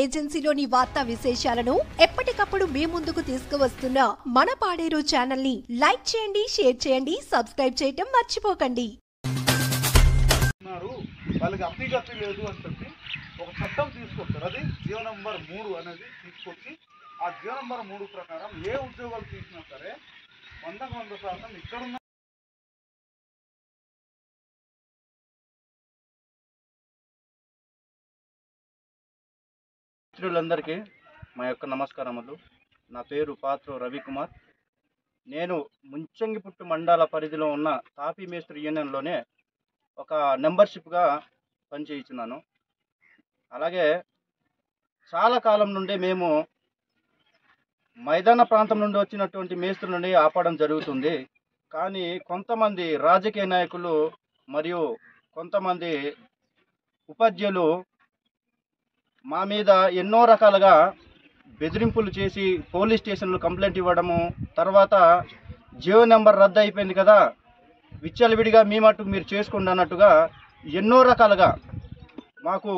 ఏజెన్సీలోని వార్తా విశేషాలను ఎప్పటికప్పుడు మీ ముందుకు తీసుకువస్తున్న మన పాడేరు ఛానల్ ని లైక్ చేయండి, షేర్ చేయండి, సబ్స్క్రైబ్ చేయటం మర్చిపోకండి. వాళ్ళకి అప్పిగతి లేదు అని చెప్పి ఒక చట్టం తీసుకొస్తారు. అది జీవో నంబర్ 3 అనేది తీసుకొచ్చి ఆ జీవో నంబర్ 3 ప్రకారం ఏ ఉద్యోగాలు తీసినా సరే 100% ఇక్కడున్న మిత్రులందరికీ మా యొక్క నమస్కారములు. నా పేరు పాత్ర రవికుమార్. నేను ముంచంగిపుట్టు మండల పరిధిలో ఉన్న తాపీ మేస్త్రి యూనియన్లోనే ఒక మెంబర్షిప్గా పనిచేస్తున్నాను. అలాగే చాలా కాలం నుండి మేము మైదాన ప్రాంతం నుండి వచ్చినటువంటి మేస్త్రులని ఆపడం జరుగుతుంది. కానీ కొంతమంది రాజకీయ నాయకులు మరియు కొంతమంది ఉపాధ్యాయులు మా మీద ఎన్నో రకాలుగా బెదిరింపులు చేసి పోలీస్ స్టేషన్లో కంప్లైంట్ ఇవ్వడము, తర్వాత జియో నెంబర్ రద్దు అయిపోయింది కదా, విచ్చలవిడిగా మీ మట్టుకు మీరు చేసుకోండి అన్నట్టుగా ఎన్నో రకాలుగా మాకు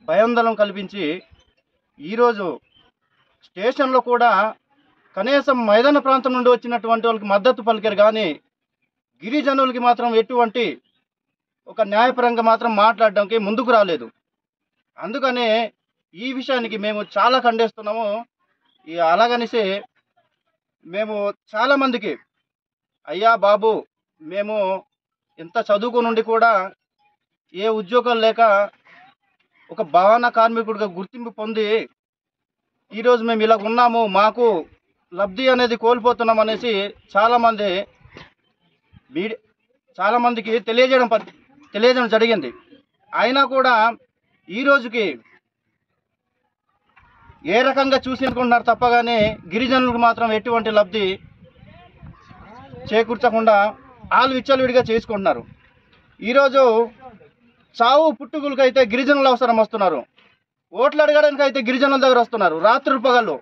భయాందోళన కల్పించి ఈరోజు స్టేషన్లో కూడా కనీసం మైదాన ప్రాంతం నుండి వచ్చినటువంటి వాళ్ళకి మద్దతు పలికారు, కానీ గిరిజనులకి మాత్రం ఎటువంటి ఒక న్యాయపరంగా మాత్రం మాట్లాడడానికి ముందుకు రాలేదు. అందుకనే ఈ విషయానికి మేము చాలా ఖండిస్తున్నాము. అలాగనిసి మేము చాలామందికి, అయ్యా బాబు, మేము ఇంత చదువుకు నుండి కూడా ఏ ఉద్యోగాలు లేక ఒక భవన కార్మికుడిగా గుర్తింపు పొంది ఈరోజు మేము ఇలా ఉన్నాము, మాకు లబ్ధి అనేది కోల్పోతున్నాం అనేసి చాలామందికి తెలియజేయడం జరిగింది. అయినా కూడా ఈ రోజుకి ఏ రకంగా చూసుకుంటున్నారు తప్ప కానీ గిరిజనులకు మాత్రం ఎటువంటి లబ్ధి చేకూర్చకుండా వాళ్ళు విచ్చలవిడిగా చేసుకుంటున్నారు. ఈరోజు చావు పుట్టుకులకి అయితే గిరిజనులు అవసరం వస్తున్నారు, ఓట్లు అడగడానికి అయితే గిరిజనుల దగ్గర వస్తున్నారు. రాత్రి పగళ్ళు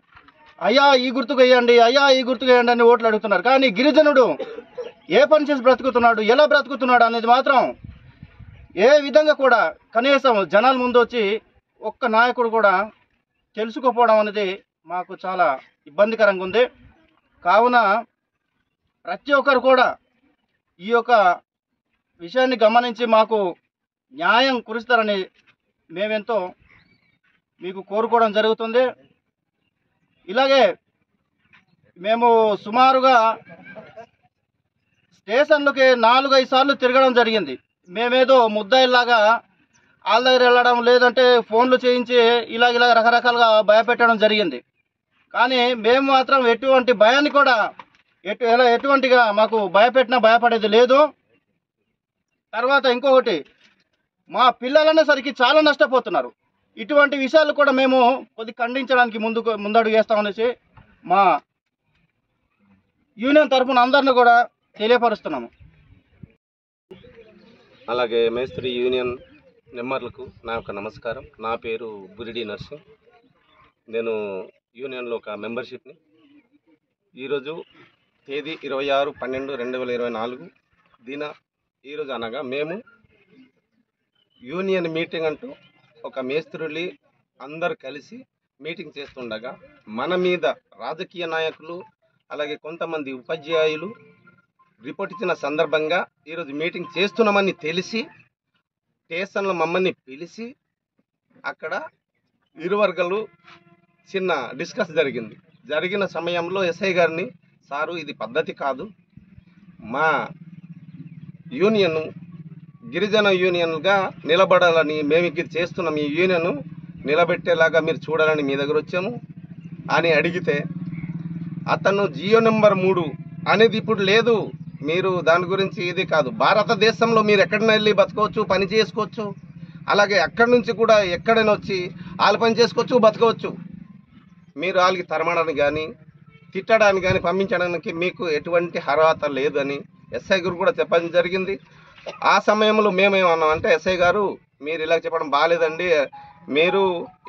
అయ్యా ఈ గుర్తుకు వేయండి, అయ్యా ఈ గుర్తుకు వేయండి అని ఓట్లు అడుగుతున్నారు. కానీ గిరిజనుడు ఏ పని చేసి బ్రతుకుతున్నాడు, ఎలా బ్రతుకుతున్నాడు అనేది మాత్రం ఏ విధంగా కూడా కనీసం జనాల ముందు వచ్చి ఒక్క నాయకుడు కూడా తెలుసుకోకపోవడం అనేది మాకు చాలా ఇబ్బందికరంగా ఉంది. కావున ప్రతి ఒక్కరు కూడా ఈ యొక్క విషయాన్ని గమనించి మాకు న్యాయం కురుస్తారని మేమెంతో మీకు కోరుకోవడం జరుగుతుంది. ఇలాగే మేము సుమారుగా స్టేషన్లకి 4-5 సార్లు తిరగడం జరిగింది. మేమేదో ముద్దాయిల్లాగా వాళ్ళ దగ్గర వెళ్ళడం, లేదంటే ఫోన్లు చేయించి ఇలాగ రకరకాలుగా భయపెట్టడం జరిగింది. కానీ మేము మాత్రం ఎటువంటి భయాన్ని కూడా ఎటువంటిగా మాకు భయపెట్టినా భయపడేది లేదు. తర్వాత ఇంకొకటి, మా పిల్లలనేసరికి చాలా నష్టపోతున్నారు. ఇటువంటి విషయాలు కూడా మేము కొద్దిగా ఖండించడానికి ముందడుగు వేస్తామనేసి మా యూనియన్ తరఫున అందరిని కూడా తెలియపరుస్తున్నాము. అలాగే మేస్త్రి యూనియన్ మెంబర్లకు నా యొక్క నమస్కారం. నా పేరు బురిడి నర్సింగ్. నేను యూనియన్లో ఒక మెంబర్షిప్ని. ఈరోజు తేదీ 26/12/2024 ఈరోజు అనగా మేము యూనియన్ మీటింగ్ అంటూ ఒక మేస్త్రులు అందరు కలిసి మీటింగ్ చేస్తుండగా మన మీద రాజకీయ నాయకులు అలాగే కొంతమంది ఉపాధ్యాయులు రిపోర్ట్ ఇచ్చిన సందర్భంగా ఈరోజు మీటింగ్ చేస్తున్నామని తెలిసి స్టేషన్లో మమ్మల్ని పిలిచి అక్కడ ఇరు వర్గాలు చిన్న డిస్కస్ జరిగిన సమయంలో ఎస్ఐ గారిని, సారు ఇది పద్ధతి కాదు, మా యూనియన్ గిరిజన యూనియన్గా నిలబడాలని మేము ఇక్కడ చేస్తున్నాం, ఈ యూనియన్ నిలబెట్టేలాగా మీరు చూడాలని మీ దగ్గర వచ్చాము అని అడిగితే అతను జియో నెంబర్ 3 అనేది ఇప్పుడు లేదు, మీరు దాని గురించి ఇది కాదు, భారతదేశంలో మీరు ఎక్కడైనా వెళ్ళి బతకవచ్చు, పని చేసుకోవచ్చు, అలాగే అక్కడి నుంచి కూడా ఎక్కడైనా వచ్చి వాళ్ళు పని చేసుకోవచ్చు, బతకవచ్చు, మీరు వాళ్ళకి తరమడానికి కానీ తిట్టడానికి కానీ పంపించడానికి మీకు ఎటువంటి అర్హత లేదని ఎస్ఐ గారు కూడా చెప్పడం జరిగింది. ఆ సమయంలో మేమేమన్నాం అంటే, ఎస్ఐ గారు మీరు ఇలా చెప్పడం బాగాలేదండి, మీరు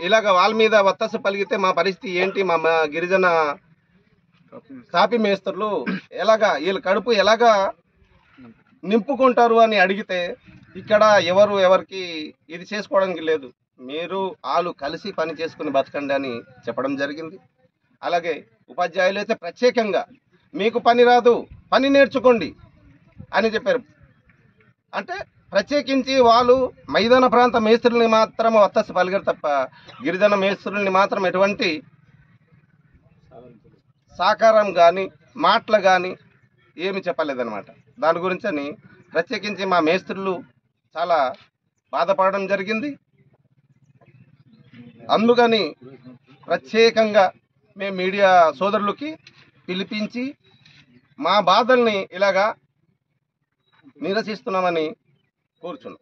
ఇలాగ వాళ్ళ మీద వత్తసు పలిగితే మా పరిస్థితి ఏంటి, మా గిరిజన తాపీ మేస్త్రులు ఎలాగా వీళ్ళ కడుపు ఎలాగా నింపుకుంటారు అని అడిగితే ఇక్కడ ఎవరికి ఇది చేసుకోవడానికి లేదు, మీరు వాళ్ళు కలిసి పని చేసుకుని బతకండి అని చెప్పడం జరిగింది. అలాగే ఉపాధ్యాయులు అయితే ప్రత్యేకంగా మీకు పని రాదు, పని నేర్చుకోండి అని చెప్పారు. అంటే ప్రత్యేకించి వాళ్ళు మైదాన ప్రాంత మేస్త్రుల్ని మాత్రం వత్తసి పలిగారు తప్ప గిరిజన మేస్త్రుల్ని మాత్రం ఎటువంటి సహకారం కానీ మాటలు కానీ ఏమి చెప్పలేదన్నమాట. దాని గురించి అని ప్రత్యేకించి మా మేస్త్రులు చాలా బాధపడడం జరిగింది. అందుకని ప్రత్యేకంగా మేము మీడియా సోదరులకి పిలిపించి మా బాధల్ని ఇలాగా నిరసిస్తున్నామని కోరుచున్నాం.